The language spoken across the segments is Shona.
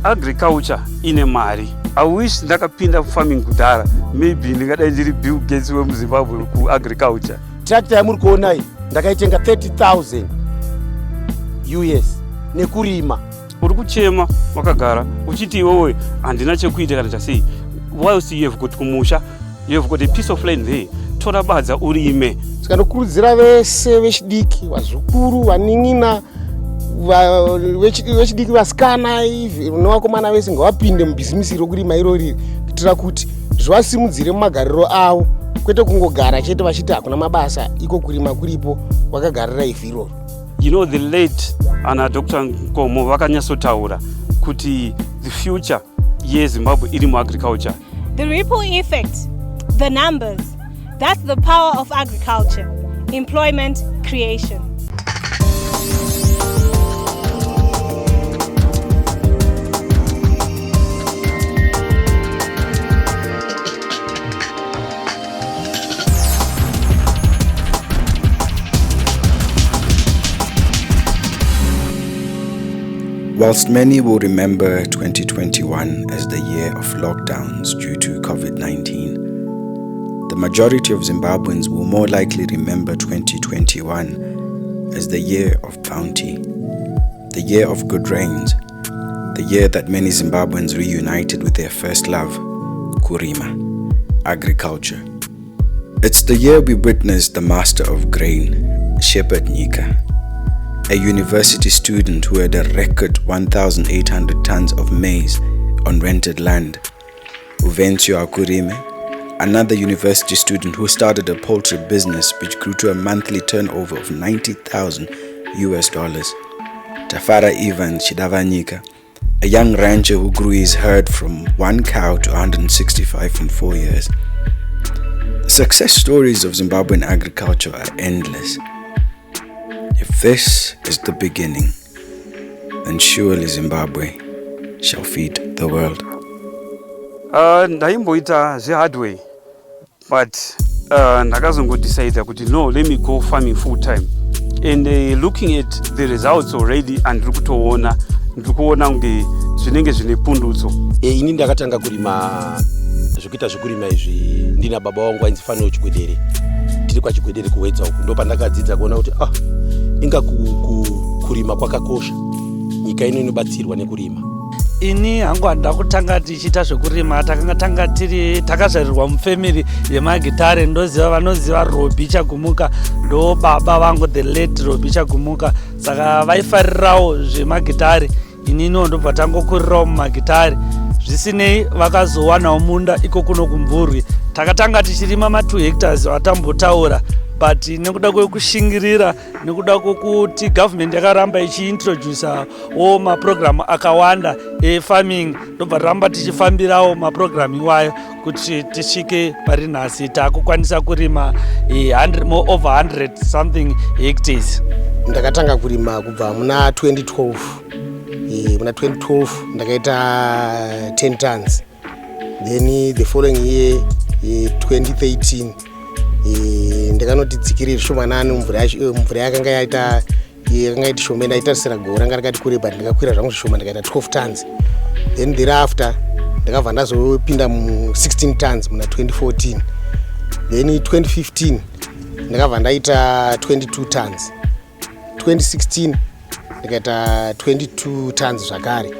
agriculture ine mari. I wish ndakapinda farming kudhara, maybe ndingadai ndiri Bill Gates wemuZimbabwe ku agriculture. Tractor yamuri kuona iyi ndakaitenga 30,000 US nekurima. Uri kuchema wakagara uchiti iwewe handina chekuita kana chasei. Whilst you have got kumusha, you have got a piece of land there. Tora badza urime. Tikanokurudzira vese vechidiki, vazukuru, vanin'ina, vechidiki vasikana nevakomana vese ngavapinde mubhizimisi rokurima irori kuitira kuti zvivasimudzire mumagariro avo, kwete kungogara chete vachiti hakuna mabasa, iko kurima kuripo vakagarira ivhu iroro. You know, the late ana Dr. Nkomo vakanyatsotaura kuti the future yeZimbabwe iri muagriculture. The ripple effect, the numbers, that's the power of agriculture, employment creation. Whilst many will remember 2021 as the year of lockdowns due to COVID-19, the majority of Zimbabweans will more likely remember 2021 as the year of bounty, the year of good rains, the year that many Zimbabweans reunited with their first love, Kurima, agriculture. It's the year we witnessed the master of grain, Shepherd Nika, a university student who had a record 1,800 tons of maize on rented land. Uvencio Akurime, another university student who started a poultry business which grew to a monthly turnover of $90,000 US. Tafara Ivan Chidavanika, a young rancher who grew his herd from 1 cow to 165 in 4 years. The success stories of Zimbabwean agriculture are endless. If this is the beginning, then surely Zimbabwe shall feed the world. Ndaimboita zehardware, but ndakazongodecide kuti no, let me go farming full time. And looking at the results already, and ndikutoona kunge zvinenge zvine pundutso. Ini ndakatanga kurima zvokuita zvokurima izvi ndina baba wangu ainzi Fano Chigwedere. Tiri kwaChigwedere kuwedza uku ndo pandakadzidza kuona kuti inga kurima kwakakosha, nyika ino inobatsirwa nekurima. Ini hangu handa kutanga tichiita zvekurima, takazvarirwa mufamily yemagitare, ndoziva vanoziva Robi Chagumuka, ndo baba vangu the late Robi Chagumuka, saka vaifarirawo zvemagitare. Inini ndobva tangokurirawo mumagitare, zvisinei vakazowanawo munda iko kuno kumvurwi. Takatanga tichirima 2 hectares vatambotaura, but nekuda kwekushingirira, nekuda kwokuti government yakaramba ichiintroduce maprogram akawanda efarming, ndobva ramba tichifambirawo maprogram iwayo kuti tisvike pari nhasi takukwanisa kurima over 100 something hectares. Ndakatanga kurima kubva muna 2012. Muna 2012 ndakaita 10 tons. Then the following year 2013 ndakanoti tsikirire shomanani mvura yakanga yaita shoma, ndaitarisira gore ranga rakati kure, but ndakakwira zvangu zvishoma ndikaita 12 tons. Then thereafter ndakabva ndazopinda mu16 tons muna 2014. Then 2015 ndakabva ndaita 22 tons. 2016 ndikaita 22 tons zvakare.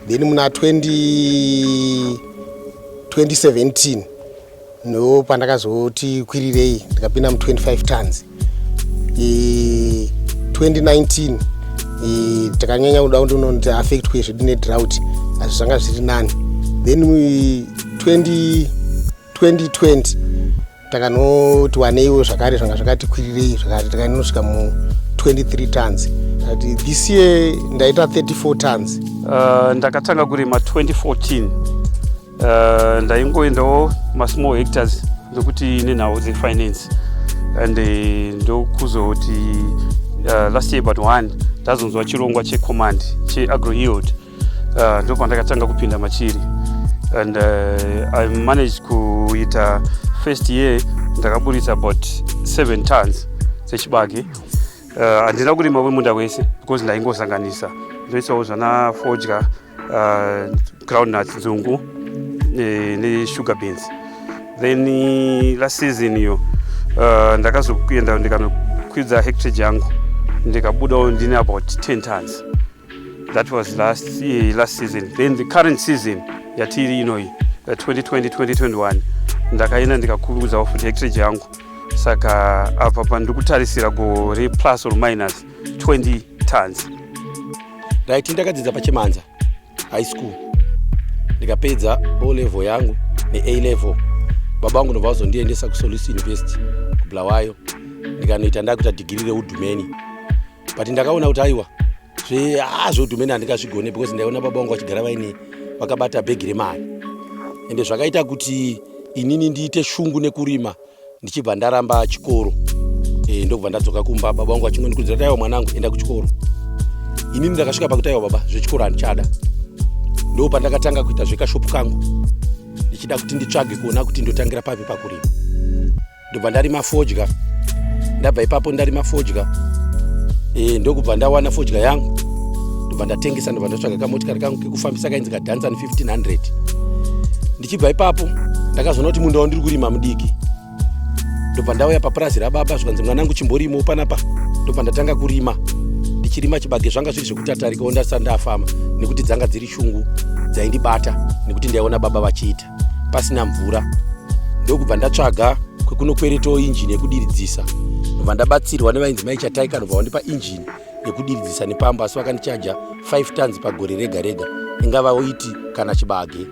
Then muna 2017 no pandakazoti kwirirei ndikapinda mu25 tons. 2019 takanyanya kuda kuti affect kwezvidine drought, asi zvanga zviri nani. Then 2020 takanoti waneiwo zvakare zvanga zvakati kwirirei zvakare, takanosvika mu23 tons. This year ndaita 34 tons. Ndakatanga kurima 2014. Ndaingoendawo small hectares ndokuti nenhau dzefinance, and ndokuzoti last year but one ndazonzwa chirongwa checommand cheagroyield, ndopandakatanga kupinda machiri, and I managed kuita first year ndakaburitsa about 7 tons dzechibage. Handina kurima wemunda wese because ndaingosanganisa ndoisawo zvana fodya groundnuts, nzungu, ne-sugar beans. Then last season iyo ndakazokuenda ndikanokwidza hectare yangu ndikabudawo ndine about 10 tons. That was last season. Then the current season yatiri inoyi 2020-2021 ndakaenda ndikakurudzawo futi hectare yangu, saka apa pandikutarisira gore plus or minus 20 tons. Right, ndakadzidza pachimanza high school ndikapedza O level yangu ne-A level. Baba vangu ndobva vazondiendesa kuSolusi University kuBulawayo ndikanoita ndakuita degree reudhumeni, but ndakaona kuti aiwa zveudhumeni handingazvigone because ndaiona baba vangu vachigara vaine vakabata bhegi remari, ende zvakaita kuti inini ndiite shungu nekurima ndichibva ndaramba chikoro. Ndobva ndadzoka kumba, baba vangu vachingondikurudzira kuti aiwa mwanangu enda kuchikoro. Inini ndakasvika pakuti aiwa baba zvechikoro handichada. Ndo pandakatanga kuita zvekashopu kangu ndichida kuti nditsvage kuona kuti ndotangira papi pakurima. Ndobva ndarima fodya, ndabva ipapo ndarima fodya, ndokubva ndawana fodya yangu ndobva ndatengesa, ndobva ndatsvaga kamotikari kangu kekufambisa kainzi kaDanzan 1500. Ndichibva ipapo ndakazoona kuti munda wandiri kurima mudiki, ndobva ndauya papurazi rababa zvikanzi mwanangu chimborimo panapa, ndobva ndatanga kurima. Ndichirima chibage zvanga zviri zvekutatarikawo ndasati ndafama nekuti dzanga dziri shungu dzaindibata nekuti ndaiona baba vachiita pasina mvura. Ndokubva ndatsvaga kwekunokweretawo injini yekudiridzisa, ndobva ndabatsirwa nevainzi maichataika, ndobva vandipa injini yekudiridzisa nepambo, asi vakandichaja 5 tons pagore rega rega, ingava oiti kana chibage.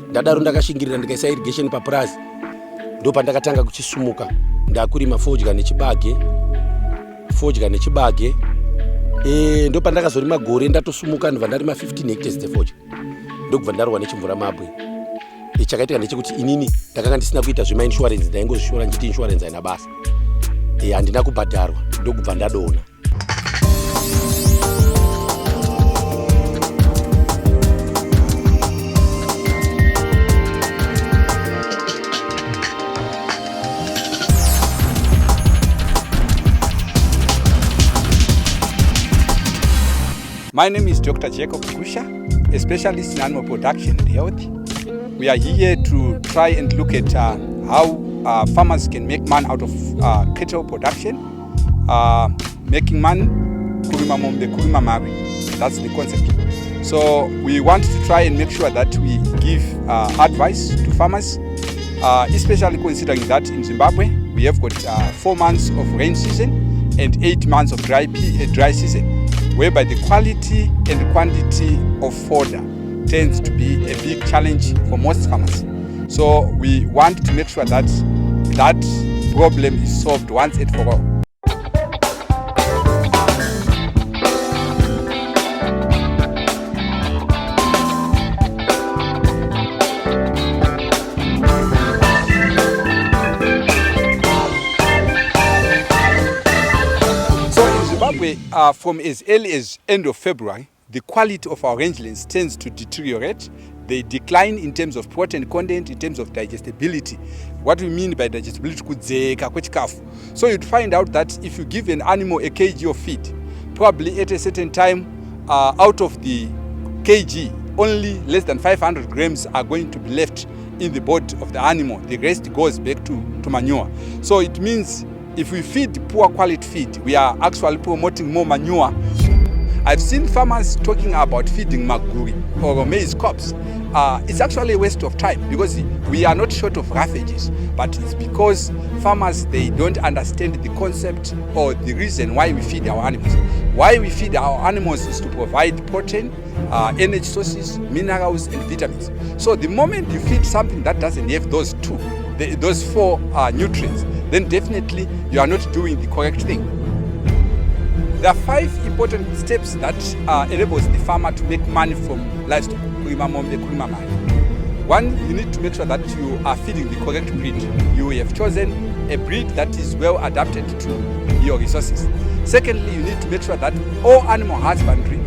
Ndadaro ndakashingirira ndikaisa irrigation papurazi, ndopandakatanga kuchisumuka ndakurima fodya nechibage. Ndopandakazorima gore ndatosumuka ndobva ndarima 15 hectares dzefodya, ndokubva ndarwa nechimvura mabwe. Chakaitika ndechekuti inini ndakanga ndisina kuita zvemainsurance, ndaingozvishora ndichiti insurance haina basa, handina kubhadharwa, ndokubva ndadona. My name is Dr. Jacob Kusha, a specialist in animal production and health. We are here to try and look at how farmers can make money out of cattle production. Making money, kurima mombe, kurima mari. That's the concept. So we want to try and make sure that we give advice to farmers, especially considering that in Zimbabwe we have got 4 months of rain season and 8 months of dry season, whereby the quality and quantity of fodder tends to be a big challenge for most farmers. So we want to make sure that that problem is solved once and for all. From as early as end of February, the quality of our rangelands tends to deteriorate. They decline in terms of protein content, in terms of digestibility. What we mean by digestibility, kudzeka kwechikafu. So you'd find out that if you give an animal a kg of feed, probably at a certain time, out of the kg, only less than 500 grams are going to be left in the body of the animal. The rest goes back to manure. So it means if we feed poor quality feed, we are actually promoting more manure. I've seen farmers talking about feeding maguri or maize cobs. It's actually a waste of time because we are not short of roughages, but it's because farmers, they don't understand the concept or the reason why we feed our animals. Why we feed our animals is to provide protein, energy sources, minerals and vitamins. So the moment you feed something that doesn't have those those 4 nutrients, then definitely you are not doing the correct thing. There are 5 important steps that enables the farmer to make money from livestock. Kurima mombe, kurima mari. 1, you need to make sure that you are feeding the correct breed. You have chosen a breed that is well adapted to your resources. Secondly, you need to make sure that all animal husbandry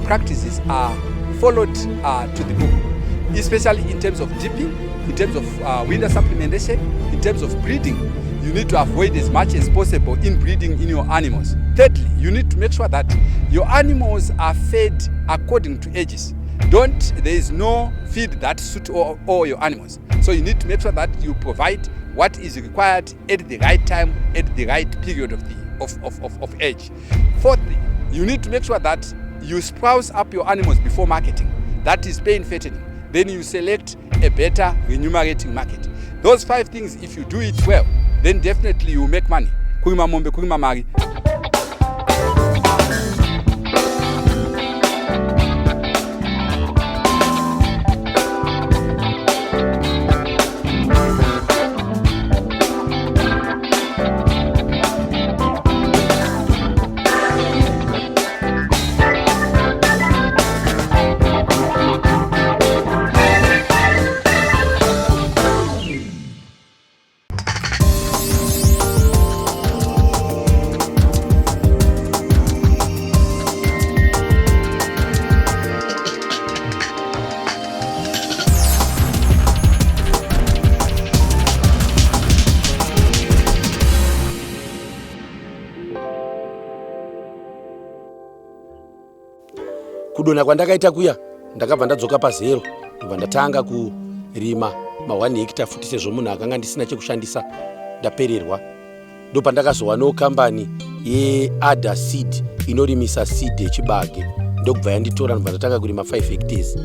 practices are followed to the book, especially in terms of dipping, in terms of winter supplementation, in terms of breeding. You need to avoid as much as possible inbreeding in your animals. Thirdly, you need to make sure that your animals are fed according to ages. there is no feed that suits all your animals. So you need to make sure that you provide what is required at the right time, at the right period of age. Fourthly, you need to make sure that you sprouse up your animals before marketing. That is pay and fattening. Then you select a better remunerating market. Those 5 things, if you do it well, then definitely you will make money. Kurima mombe, kurima mari. Kudona kwandakaita kuya ndakabva ndadzoka pazero ndobva ndatanga kurima ma1 hectare futi sezvo munhu akanga ndisina chekushandisa ndapererwa. Ndopandakazowawo kambani yeAda Seed inorimisa seed yechibage ndokubva yanditora ndobva ndatanga kurima 5 hectares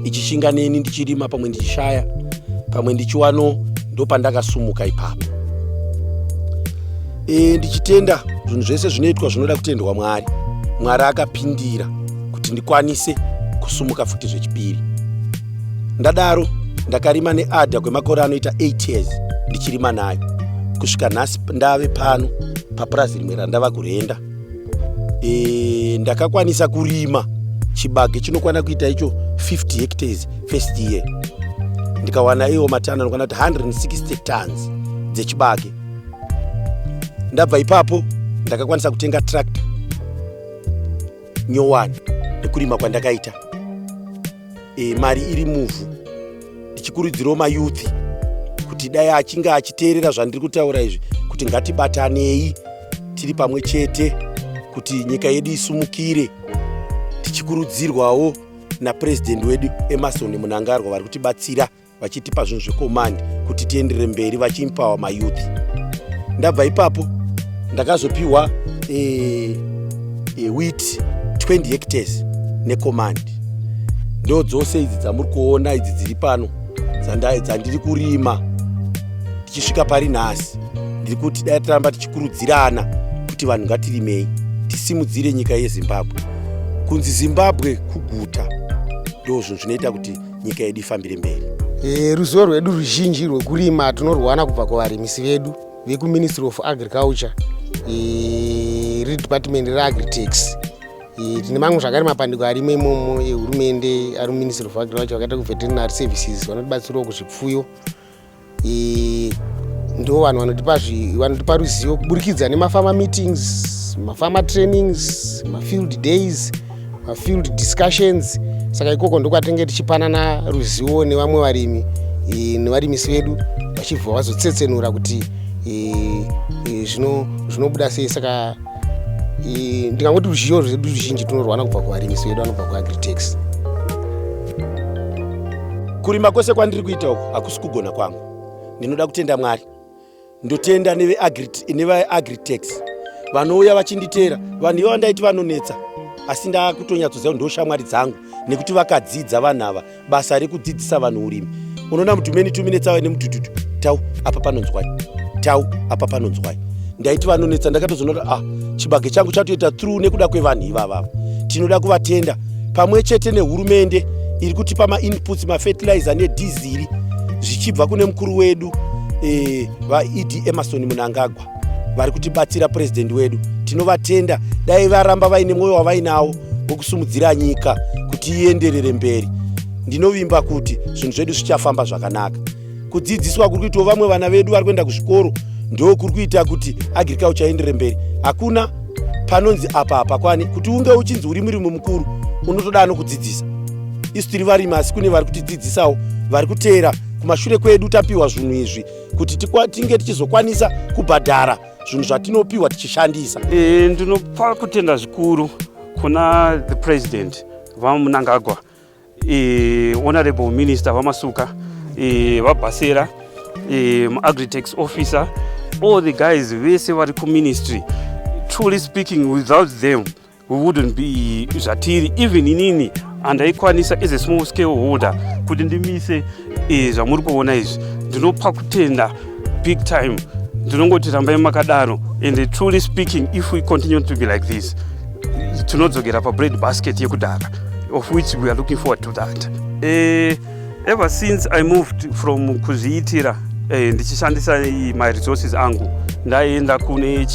ichishinga neni ndichirima pamwe ndichishaya pamwe ndichiwano. Ndopandakasumuka ipapo ndichitenda zvinhu zvese zvinoitwa zvinoda kutendwa Mwari. Mwari akapindira kuti ndikwanise kusumuka futi zvechipiri. Ndadaro ndakarima neAda kwemakore anoita 8 years ndichirima nayo kusvika nhasi ndave pano papurazi rimwe randava kurenda. Ndakakwanisa kurima chibage chinokwana kuita icho 50 hectares first year. Ndikawana iwo matani anokwana kuti 160 tons dzechibage. Ndabva ipapo ndakakwanisa kutenga tractor nyowani nekurima kwandakaita. Mari iri muvhu. Ndichikurudzirawo mayuthi kuti dai achinge achiteerera zvandiri kutaura izvi kuti ngatibatanei tiri pamwe chete kuti nyika yedu isumukire. Tichikurudzirwawo napurezidendi wedu Emerson Mnangagwa vari kutibatsira vachitipa zvinhu zvekomandi kuti tienderere mberi vachimpawa mayuthi. Ndabva ipapo ndakazopiwa wheat 20 hectares nekomandi. Ndo dzose idzi dzamuri kuona idzi dziri pano dzandiri kurima tichisvika pari nhasi. Ndiri kuti dai taramba tichikurudzirana kuti vanhu ngatirimei tisimudzire nyika yeZimbabwe. Kunzi Zimbabwe kuguta ndo zvinhu zvinoita kuti nyika yedu ifambire mberi. Ruzivo rwedu ruzhinji rwekurima tinorwana kubva kuvarimisi vedu vekuministry of agriculture, riri department reagritech. Tine mamwe zvakare mapandiko arimo imomo ehurumende ari ministry of agriculture vakaita kuveterinary services vanotibatsirawo kuzvipfuyo. Ndo vanhu vanotipa ruzivo kuburikidza nemafama meetings, mafama trainings, mafield days, mafield discussions. Saka ikoko ndokwatenge tichipanana ruzivo nevamwe varimi nevarimisi vedu vachibva vazotsetsenura kuti zvinobuda sei. Saka ndingangoti ruzivo rwedu ruzhinji tunorwana kubva kuvarimisi vedu vanobva kuagritech. Kurima kwese kwandiri kuita uku hakusi kugona kwangu. Ndinoda kutenda Mwari. Ndotenda neveagritech vanouya vachinditeera. Vanhu ivo vandaiti vanonetsa asi ndakutonyatsoziva ndo shamwari dzangu nekuti vakadzidza vanhu ava basa rekudzidzisa vanhu urimi. Unoona mudhumeni tuminetsa nemutututu tau apa panonzwai, tau apa panonzwai. Ndaiti vanonetsa ndakatozonora chibage changu chatoita through nekuda kwevanhu ivava. Tinoda kuvatenda pamwe chete nehurumende iri kutipa ma-inputs, ma-fertilizer nedizili zvichibva kune mukuru wedu vaED Emerson Mnangagwa vari kutibatsira purezidendi wedu. Tinovatenda dai varamba vaine mwoyo wavainawo wokusumudzira nyika kuti ienderere mberi. Ndinovimba kuti zvinhu zvedu zvichafamba zvakanaka. Kudzidziswa kuri kuitawo vamwe vana vedu vari kuenda kuzvikoro ndo kuri kuita kuti agriculture ienderere mberi. Hakuna panonzi apa hapakwani kuti unge uchinzi uri murimi mukuru unotoda nokudzidzisa. Isu tiri varimi asi kune vari kutidzidzisawo vari kuteera kumashure kwedu tapiwa zvinhu izvi kuti tinge tichizokwanisa kubhadhara zvinhu zvatinopiwa tichishandisa. Ndinopa kutenda zvikuru kuna the president vaMnangagwa honorable minister vamasuka vabhasera agri-tax officer, all the guys vese vari kuministry. Truly speaking, without them we wouldn't be zvatiri. Even inini andaikwanisa as a small scale holder kuti ndimise zvamuri kuona izvi, ndinopa kutenda big time. Ndinongoti rambai makadaro, and truly speaking, if we continue to be like this, tinodzokera bread basket yekudhara, of which we are looking forward to that. Ever since I moved from kuzviitira ndichishandisa my resources angu, ndaenda kune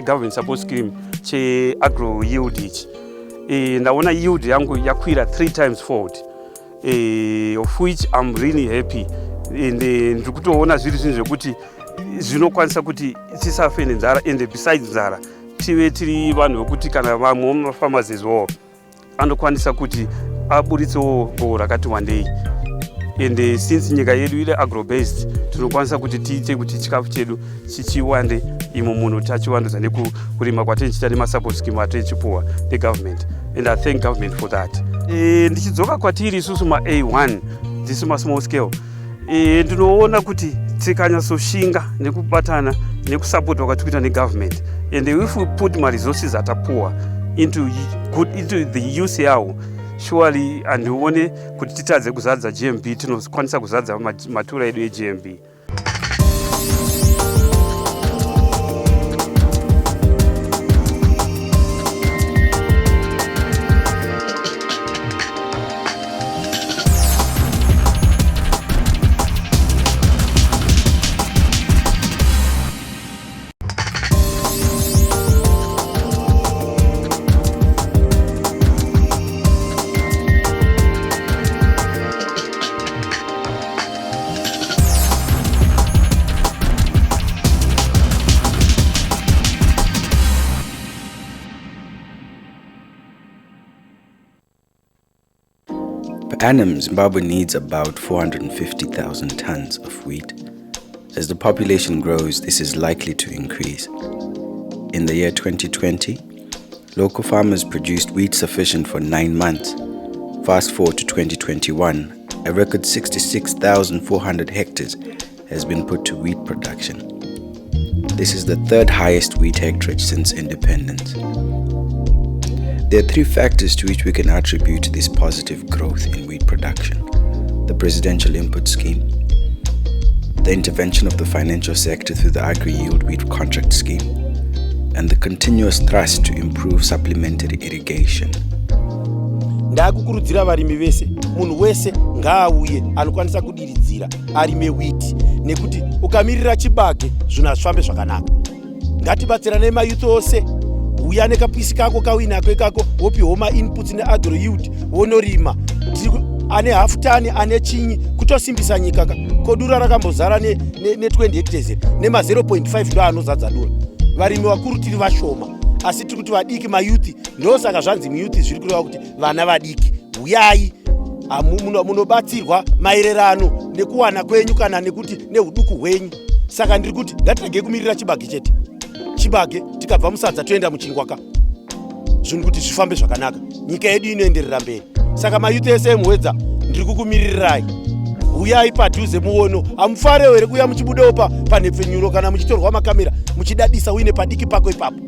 government support scheme agro yield ichi, ndaona yield yangu yakwira 3 times fold, of which I'm really happy. And ndiri kutoona zviri zvinhu zvekuti zvinokwanisa kuti tisafe nenzara, and besides nzara tive tiri vanhu vekuti kana vamwe mafarmers as well anokwanisa kuti aburitsewo goal rakati wandei. And since nyika yedu iri agro-based, tinokwanisa kuti tiite kuti chikafu chedu chichiwande imo munhu tachiwandudza nekurima kwatinochita nemasupport scheme atichipuwa negovernment, and I thank government for that. Ndichidzoka kwatiri isusu ma-A1 dzisu ma-small scale, ndinoona kuti tikanyatsoshinga nekubatana nekusapotwa kwatikuita negovernment, and if we put ma-resources atapuwa into the use yawo, surely andione kuti titadze kuzadza GMB, tinokwanisa kuzadza matura edu eGMB. Per annum, Zimbabwe needs about 450,000 tons of wheat. As the population grows, this is likely to increase. In the year 2020, local farmers produced wheat sufficient for 9 months. Fast forward to 2021, a record 66,400 hectares has been put to wheat production. This is the third highest wheat hectarage since independence. There are 3 factors to which we can attribute this positive growth in wheat production: the presidential input scheme, the intervention of the financial sector through the agri-yield wheat contract scheme, and the continuous thrust to improve supplementary irrigation. Ndakukurudzira varimi vese, munhu wese ngaauye anokwanisa kudiridzira arime wheat, nekuti ukamirira chibage zvinhu hazvifambe zvakanaka. Ngatibatsirane mayuth ose, uya nekapisi kako kawinako ikako, wopi homa inputs neagro yield wonorima. Ane half tani ane chinyi kutosimbisa nyika. Kodura rakambozara ne 20 hectares nema 0.5 ndo anozadza dura. Varimi vakuru tiri vashoma, asi tiri kuti vadiki mayuthi, ndosaka zvanzi muyuthi zviri kureva kuti vana vadiki uyai munobatsirwa maererano nekuwana kwenyu kana nekuti neuduku hwenyu. Saka ndiri kuti ngatirege kumirira chibage chete. Chibage tikabva musadza toenda muchingwaka, zvinhu kuti zvifambe zvakanaka, nyika yedu inoenderera mberi. Saka mayuth ese emuwedza ndiri kukumirirai, uyai padhuze muono. Hamufarewo here kuuya muchibudewo panhepfenyuro kana muchitorwa makamera muchidadisa uine padiki pako ipapo.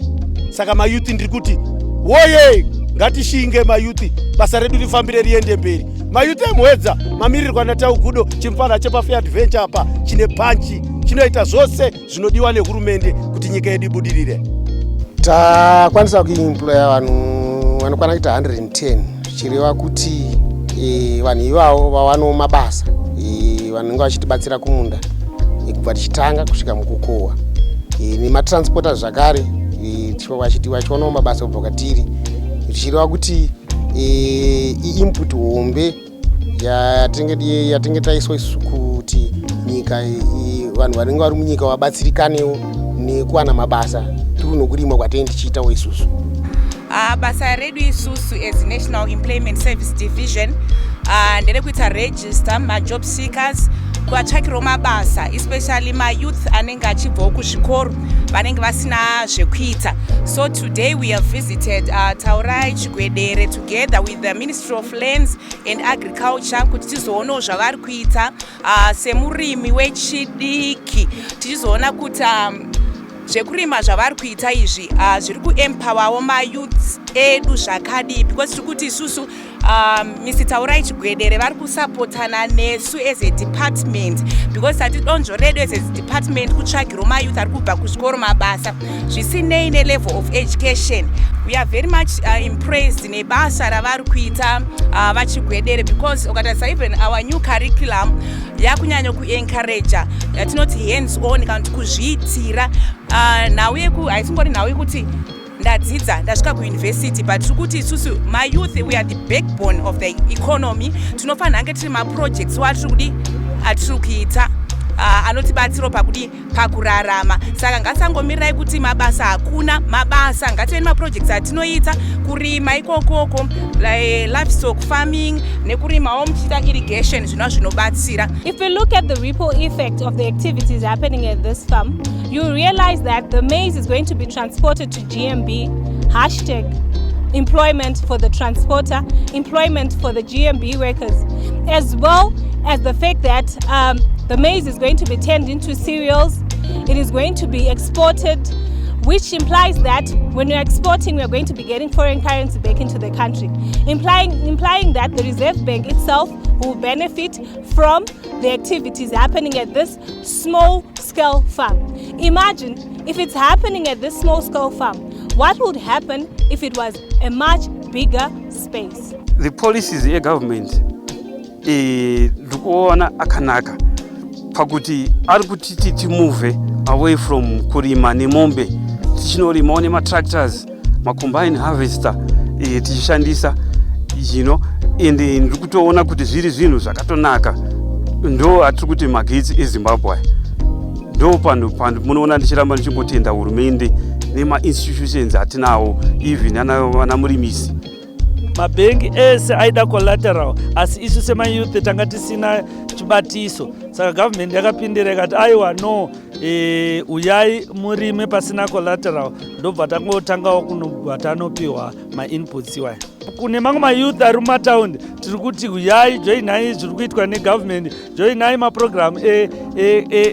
Saka mayuth ndiri kuti woye, ngatishinge mayuth, basa redu rifambire riende mberi. Mayuth emuwedza mamirirwa naTaugudo, chimfana chepaFair Adventure apa chine panchi, chinoita zvose zvinodiwa nehurumende kuti nyika yedu ibudirire. Takwanisa kuemploya vanhu vanokwana kuita 110, zvichireva kuti vanhu ivavo vawanawo mabasa, vanenge vachitibatsira kumunda kubva tichitanga kusvika mukukohwa, nematransporters zvakare vachionawo mabasa kubva kwatiri, zvichireva kuti input hombe yatinge taiswa isusu kuti nyika, vanhu vanenge vari munyika vabatsirikanewo nekuwana mabasa tiri nokurima kwatenge tichiitawo isusu. Basa redu isusu as National Employment Service Division nderekuita register ma job seekers kuvatsvakirawo mabasa, especially mayouth anenge achibvawo kuzvikoro vanenge vasina zvekuita. So today we have visited Taurai Chigwedere together with the Ministry of Lands and Agriculture kuti tizoonawo zvavari kuita semurimi wechidiki, tichizoona kuti zvekurima zvavari kuita izvi zviri kuempowerwo mayouth edu zvakadii, because tiri kuti isusu Mr. Taurai Chigwedere vari kusapotana nesu as a department, because donzvo redu as a department kutsvagirawo mayouth ari kubva kuzvikoro mabasa zvisinei nelevel of education. We are very much impressed nebasa ravari kuita vaChigwedere, because ukatarisa even our new curriculum yakunyanya kuencourage yatinoti hands on kana kuti kuzviitira nhau haisingori nhau yekuti ndadzidza ndasvika kuuniversity, but tiri kuti isusu mayouth we are the backbone of the economy. Tinofanira hange tiri maprojects watiri kuita anotibatsirawo pakurarama. Saka ngatisangomirirai kuti mabasa hakuna mabasa, ngative nemaprojects atinoita kurima ikokoko, livestock farming nekurimawo muchiita irrigation, zvinobatsira. If we look at the ripple effect of the activities happening at this farm, you realize that the maize is going to be transported to GMB, #employment for the transporter, employment for the GMB workers, as well as the fact that the maize is going to be turned into cereals. It is going to be exported, which implies that when we're exporting, we're going to be getting foreign currency back into the country, implying that the Reserve Bank itself will benefit from the activities happening at this small-scale farm. Imagine if it's happening at this small-scale farm, what would happen if it was a much bigger space? The policies e-government ndikuona akanaka pakuti ari kuti timove away from kurima nemombe tichinorima nematractors, macombine harvester tichishandisa ende ndiri kutoona kuti zviri zvinhu zvakatonaka. Ndo atiri kuti magetsi eZimbabwe ndo pano munoona ndichiramba ndichingotenda hurumende nema-institutions atinawo, even vana murimisi. Mabhengi ese aida collateral, asi isu semayouth tanga tisina chibatiso. Saka government yakapindira ikati aiwa no, uyai murime pasina collateral, ndobva tangotangawo kunobva tanopiwa ma-inputs iwaya. Kune mamwe mayouth ari mumataundi tiri kuti uyai joinai zviri kuitwa negovernment, joinai maprogram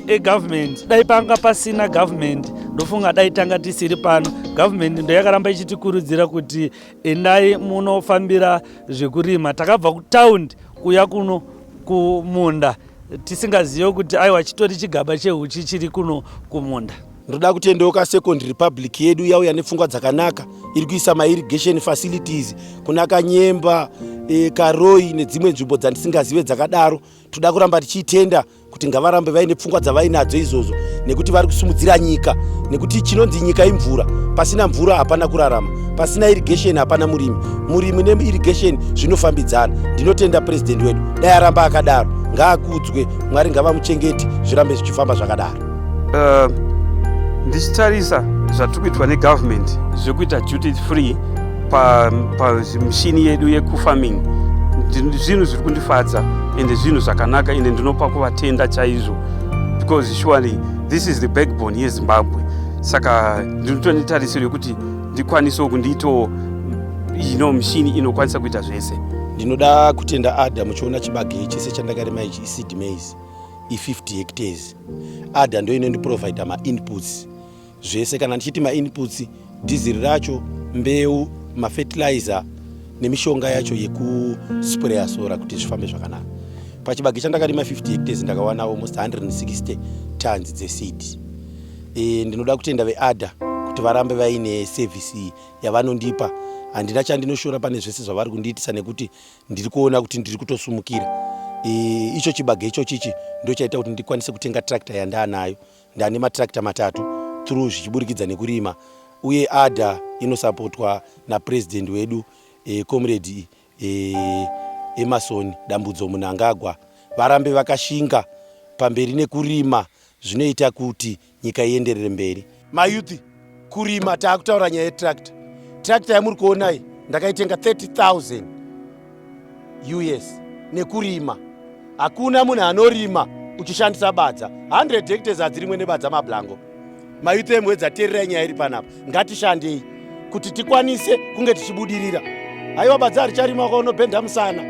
egovernment. Dai panga pasina government ndofunga dai tanga tisiri pano. Government ndo yakaramba ichitikurudzira kuti endai munofambira zvekurima. Takabva kutaundi kuya kuno kumunda tisingazivi kuti aiwa chitori chigaba chehuchi chiri kuno kumunda. Ndoda kutendeuka Second Republic yedu yauya nepfungwa dzakanaka, iri kuisa ma-irrigation facilities kunaka Nyemba, Karoi nedzimwe nzvimbo dzandisingazive dzakadaro. Toda kuramba tichitenda kuti ngavarambe vaine pfungwa dzavainadzo izvozvo, nekuti vari kusimudzira nyika, nekuti chinonzi nyika imvura. Pasina mvura hapana kurarama, pasina irrigation hapana murimi, murimi ne-irrigation zvinofambidzana. Ndinotenda president wedu dai aramba akadaro, ngaakudzwe, Mwari ngavamuchengeti, zvirambe zvichifamba zvakadaro. Ndichitarisa zvatiri kuitwa negovernment zvekuita duty free pamishini yedu yekufarming, zvinhu zviri kundifadza ende zvinhu zvakanaka, ende ndinopa kuvatenda chaizvo, because surely this is the backbone yeZimbabwe. Saka ndinotonitarisiro yekuti ndikwanisewo kundiitawo mishini inokwanisa kuita zvese. Ndinoda kutenda Ada muchiona chibage chese chandakarima ichi seed maize 50 hectares. Ada ndo inondiprovide ma-inputs zvese, kana ndichiti ma-inputs, diesel racho, mbeu, ma-fertilizer nemishonga yacho yekuspraya sora kuti zvifambe zvakanaka. Pachibage chandakarima 50 hectares ndakawana almost 160 tons dzeseed. Ndinoda kutenda veAda kuti varambe vaine service yavanondipa. Handina chandinoshora pane zvese zvavari kundiitisa, nekuti ndiri kuona kuti ndiri kutosumukira. Icho chibage icho chichi ndo chaita kuti ndikwanise kutenga tractor yandaanayo. Ndane matractor 3 through zvichiburikidza nekurima, uye Ada inosapotwa napresident wedu comrade Emerson Dambudzo Munangagwa. Varambe vakashinga pamberi nekurima, zvinoita kuti nyika ienderere mberi. Mayouth kurima, taakutaura nyaya yetractor. Tractor yamuri kuonai ndakaitenga 30,000 US nekurima. Hakuna munhu anorima uchishandisa badza 100 hectares hadzirimwe nebadza mablango. Mayouth emwedzi ateerera nyaya iri panapa, ngatishandei kuti tikwanise kunge tichibudirira. Haiwa badza richarima kwaunobhenda musana.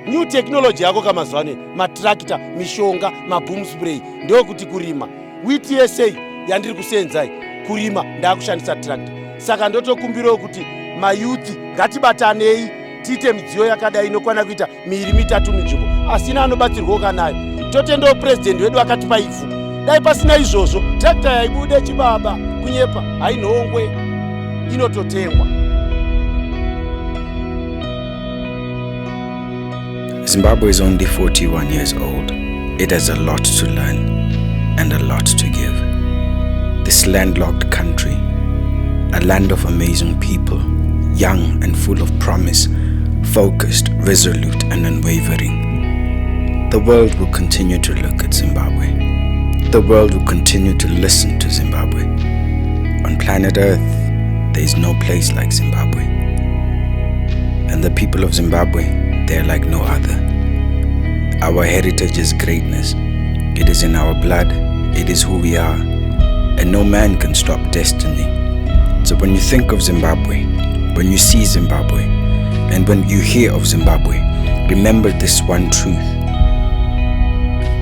New technology yako kamazwane, matrakta, mishonga, maboom spray, ndio kuti kurima. WTSA yandiri kusenzai kurima ndakushandisa trakta. Saka ndotokumbirawo kuti mayouth ngatibatanei tiite midziyo yakadai inokwana kuita 2-3 munzvimbo. Asina anobatsirwawo kanayo. Totendawo president wedu akatipa ivhu. Dai pasina izvozvo trakta yaibude chibaba kunyepa hainhongwe inototengwa. Zimbabwe is only 41 years old. It has a lot to learn and a lot to give. This landlocked country, a land of amazing people, young and full of promise, focused, resolute and unwavering. The world will continue to look at Zimbabwe. The world will continue to listen to Zimbabwe. On planet Earth, there is no place like Zimbabwe. And the people of Zimbabwe, they are like no other. Our heritage is greatness. It is in our blood. It is who we are. And no man can stop destiny. So when you think of Zimbabwe, when you see Zimbabwe, and when you hear of Zimbabwe, remember this one truth,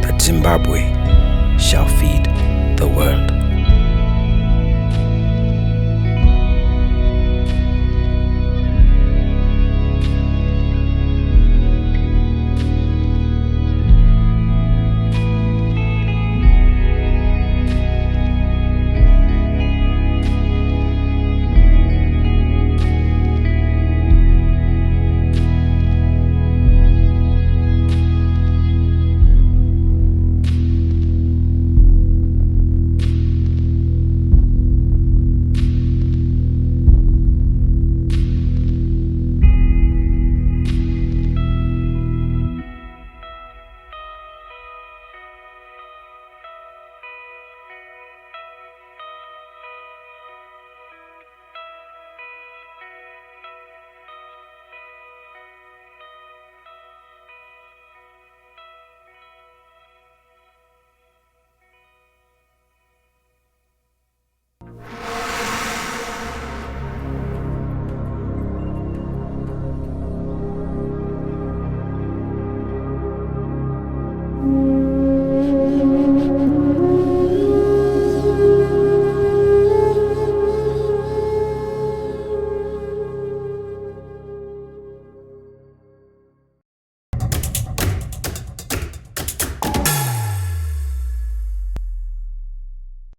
that Zimbabwe shall feed the world.